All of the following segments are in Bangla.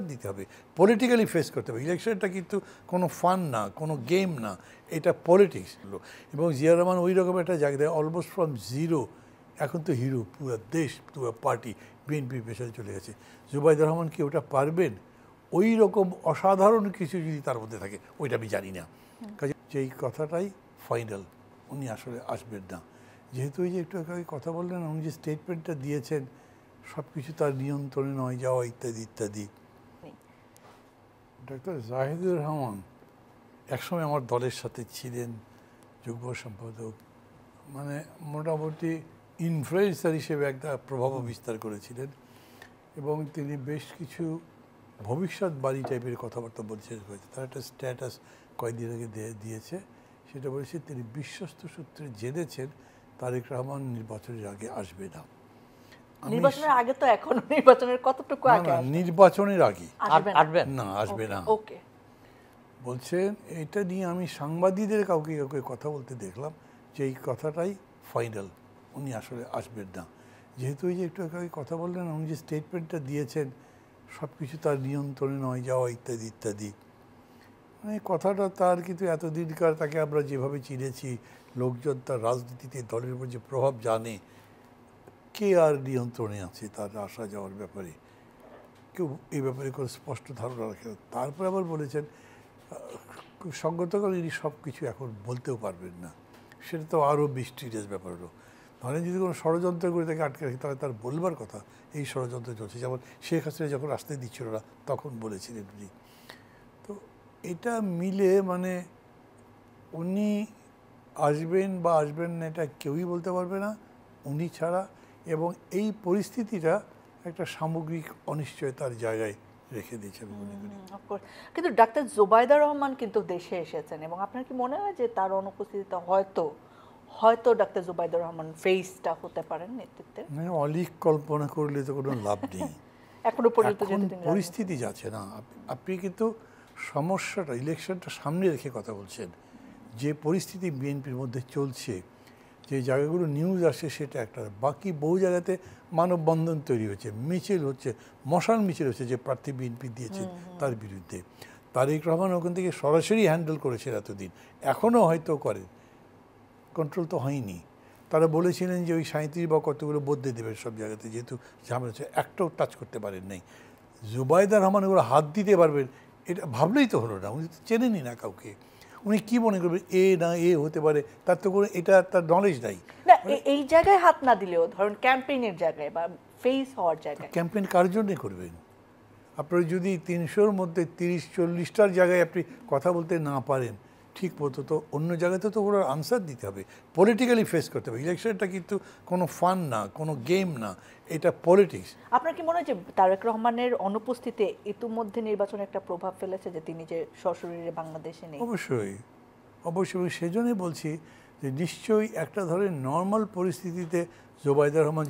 দিতে হবে, পলিটিক্যালি ফেস করতে হবে। ইলেকশনটা কিন্তু কোনো ফান না, কোনো গেম না, এটা পলিটিক্স। এবং জিয়া রহমান ওই রকম একটা জায়গায় অলমোস্ট ফ্রম জিরো এখন তো হিরো, পুরো দেশ, পুরো পার্টি বিএনপির পেছনে চলে গেছে। জুবাইদুর রহমান কি ওটা পারবেন? ওই রকম অসাধারণ কিছু যদি তার মধ্যে থাকে, ওইটা আমি জানি না। কাজে যেই কথাটাই ফাইনাল, উনি আসলে আসবেন না। যেহেতু ওই যে একটু আগে কথা বললেন, উনি যে স্টেটমেন্টটা দিয়েছেন সব কিছু তার নিয়ন্ত্রণে নয় যাওয়া ইত্যাদি ইত্যাদি। ডক্টর জাহিদুর রহমান একসময় আমার দলের সাথে ছিলেন, যুগ্ম সম্পাদক, মানে মোটামুটি ইনফ্লুয়েন্সার হিসেবে একটা প্রভাবও বিস্তার করেছিলেন। এবং তিনি বেশ কিছু ভবিষ্যৎবাণী টাইপের কথাবার্তা বলছেন। তার একটা স্ট্যাটাস কয়েকদিন আগে দিয়েছে, সেটা বলেছে তিনি বিশ্বস্ত সূত্রে জেনেছেন তারেক রহমান নির্বাচনের আগে আসবে না। নির্বাচনের আগে তো এখন নির্বাচনের কতটুকু আগে নির্বাচনের আগে আসবে না, আসবে না। ওকে, বলছেন এটা নিয়ে আমি সাংবাদিকদের কাউকে কাউকে কথা বলতে দেখলাম যে এই কথাটাই ফাইনাল, উনি আসলে আসবেন না। যেহেতু ওই যে একটু আগে কথা বললেন, উনি যে স্টেটমেন্টটা দিয়েছেন সব কিছু তার নিয়ন্ত্রণে নয় যাওয়া ইত্যাদি ইত্যাদি, মানে কথাটা তার কিন্তু এতদিনকার তাকে আমরা যেভাবে চিনেছি, লোকজন তার রাজনীতিতে দলের উপর যে প্রভাব জানে, কে আর নিয়ন্ত্রণে আছে তার আসা যাওয়ার ব্যাপারে? কেউ এই ব্যাপারে কোনো স্পষ্ট ধারণা রাখে না। তারপরে আবার বলেছেন সঙ্গত করে ইনি সব কিছু এখন বলতেও পারবেন না। সেটা তো আরও মিস্টিরিয়াস ব্যাপার হলো। ধরেন যদি কোনো ষড়যন্ত্র করে তাকে আটকে রাখি, তাহলে তার বলবার কথা এই ষড়যন্ত্র চলছে। যেমন শেখ হাসিনা যখন আসতে দিচ্ছিল না তখন বলেছিলেন উনি। তো এটা মিলে মানে উনি আসবেন বা আসবেন না এটা কেউই বলতে পারবে না উনি ছাড়া। এবং এই পরিস্থিতিটা একটা সামগ্রিক অনিশ্চয়তার জায়গায় রেখে দিয়েছেন মনে করি। কিন্তু ডাক্তার জুবাইদা রহমান কিন্তু দেশে এসেছেন, এবং আপনার কি মনে হয় যে তার অনুপস্থিতিতে হয়তো ডাক্তার জুবাইদা রহমান ফেসটা হতে পারেন নেতৃত্বের? মানে অলিক কল্পনা করলে তো কোনো লাভ নেই। এখনো পর্যন্ত পরিস্থিতি যাচ্ছে না। আপনি কিন্তু সমস্যাটা ইলেকশনটা সামনে রেখে কথা বলছেন। যে পরিস্থিতি বিএনপির মধ্যে চলছে, যে জায়গাগুলো নিউজ আসে সেটা একটা, বাকি বহু জায়গাতে মানববন্ধন তৈরি হচ্ছে, মিছিল হচ্ছে, মশাল মিছিল হচ্ছে যে প্রার্থী বিএনপি দিয়েছে তার বিরুদ্ধে। তারেক রহমান ওখান থেকে সরাসরি হ্যান্ডেল করেছেন এতদিন, এখনও হয়তো করেন, কন্ট্রোল তো হয়নি। তারা বলেছিলেন যে ওই 37 বা কতগুলো বদলে দেবেন সব জায়গাতে, যেহেতু ঝামেলা হচ্ছে, একটাও টাচ করতে পারেন নাই। জুবাইদা রহমান ওগুলো হাত দিতে পারবেন এটা ভাবলেই তো হলো না। উনি তো চেনেনই না কাউকে, উনি কি মনে করবেন এ না এ হতে পারে, তার তো কোনো এটা তার নলেজ নাই। না, এই জায়গায় হাত না দিলেও ধরুন ক্যাম্পেইনের জায়গায় বা ফেস হওয়ার জায়গায়। ক্যাম্পেইন কার জন্যে করবেন? আপনার যদি 300-র মধ্যে 30-40টার জায়গায় আপনি কথা বলতে না পারেন ঠিক মতো, তো অন্য জায়গাতে তো ওরা আনসার দিতে হবে, পলিটিক্যালি ফেস করতে হবে। ইলেকশনটা কিন্তু কোনো ফান না, কোনো গেম না, এটা পলিটিক্স। আপনার কি মনে হয় যে তারেক রহমানের অনুপস্থিতি ইতিমধ্যে নির্বাচনে একটা প্রভাব ফেলেছে, যে তিনি যে সশরীরে বাংলাদেশে নেই? অবশ্যই, অবশ্যই। সেজন্যই বলছি যে নিশ্চয়ই একটা ধরনের নর্মাল পরিস্থিতিতে জুবাইদা রহমান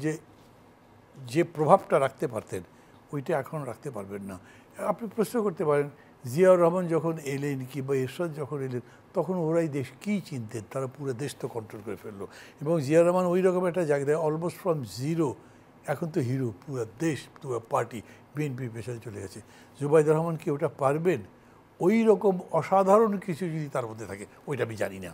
যে প্রভাবটা রাখতে পারতেন ওইটা এখন রাখতে পারবেন না। আপনি প্রশ্ন করতে পারেন জিয়াউর রহমান যখন এলেন কিংবা এরশাদ যখন এলেন তখন ওরাই দেশ কী চিনতেন, তারা পুরো দেশ তো কন্ট্রোল করে ফেললো। এবং জিয়াউর রহমান ওই রকম একটা জায়গায় অলমোস্ট ফ্রম জিরো এখন তো হিরো, পুরো দেশ, পুরো পার্টি বিএনপির পেছনে চলে গেছে। জুবাইদুর রহমান কি ওটা পারবেন? ওই রকম অসাধারণ কিছু যদি তার মধ্যে থাকে, ওইটা আমি জানি না।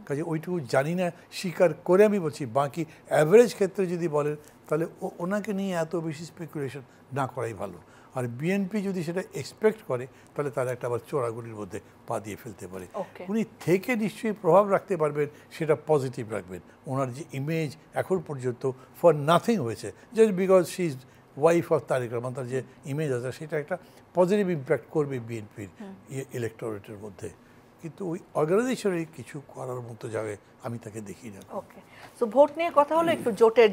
কাজে ওইটুকু জানি না স্বীকার করে আমি বলছি। বাকি অ্যাভারেজ ক্ষেত্রে যদি বলেন তাহলে ওনাকে নিয়ে এত বেশি স্পেকুলেশন না করাই ভালো। আর বিএনপি যদি সেটা এক্সপেক্ট করে তাহলে তারা একটা আবার চোরাগুলির মধ্যে পা দিয়ে ফেলতে পারে। উনি থেকে নিশ্চয়ই প্রভাব রাখতে পারবেন, সেটা পজিটিভ রাখবেন। ওনার যে ইমেজ এখন পর্যন্ত ফর নাথিং হয়েছে, just because she is wife of Tarique Rahman, তার যে ইমেজ আছে সেটা একটা পজিটিভ ইম্প্যাক্ট করবে বিএনপির ইলেকটোরেটের মধ্যে। কিন্তু ওই অর্গানাইজেশনে কিছু করার মতো জায়গায় আমি তাকে দেখি না। ওকে, সো ভোট নিয়ে কথা হলো একটু জোটের